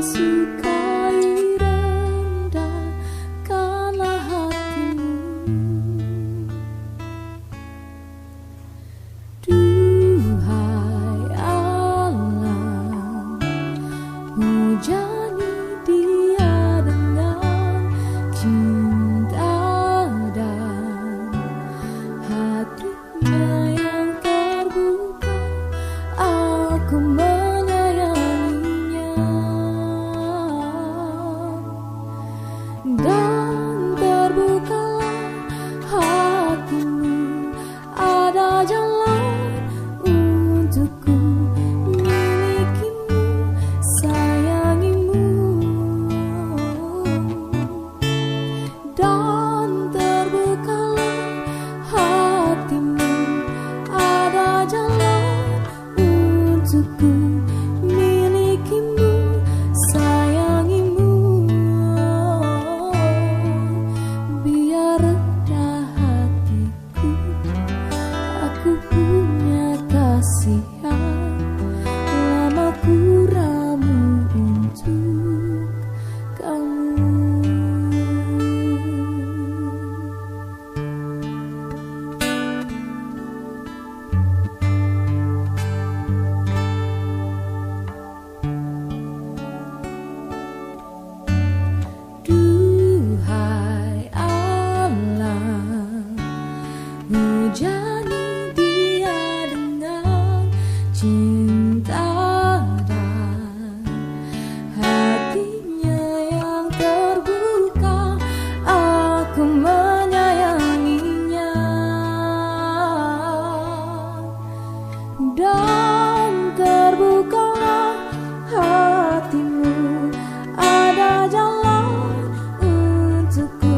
sukai rendahkanlah hatimu. Duhai alam, hujani dia dengan cinta dan hatinya yang terbuka. Aku menyayanginya, dan terbukalah hatimu. Ada jalan untukku milikimu, sayangimu. Dan terbukalah hatimu. Ada jalan untukku milikimu, sayangimu. Biar rendah hatiku, aku punya kasihan. Lama ku ramu untuk kamu. Duhai alam, hujani dia dengan cinta dan hatinya yang terbuka. Aku menyayanginya, dan terbukalah hatimu. Ada jalan untukku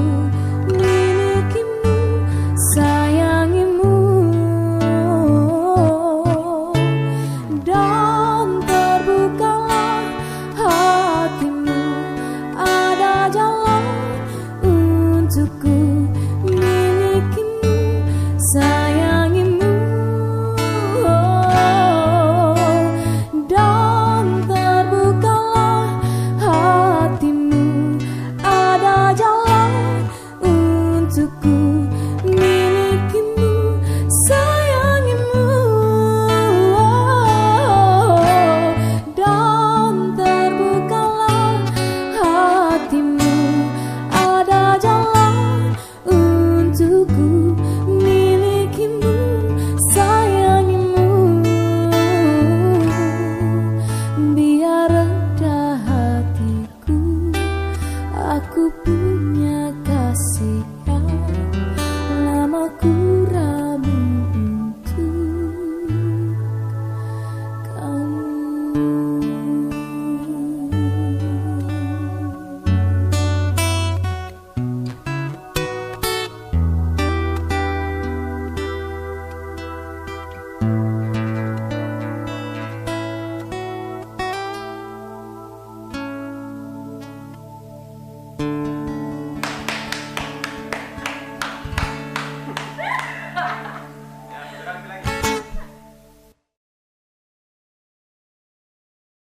milikimu, sayangimu. Dan terbukalah hatimu. Ada jalan untukku milikimu, sayangimu. Dan terbukalah hatimu. Ada jalan untukku milikimu, sayangimu. Dan terbukalah hatimu. Ada jalan untukku milikimu, sayangimu. Biar rendah hatiku, aku punya kasihan. Lama ku ramu untuk kamu.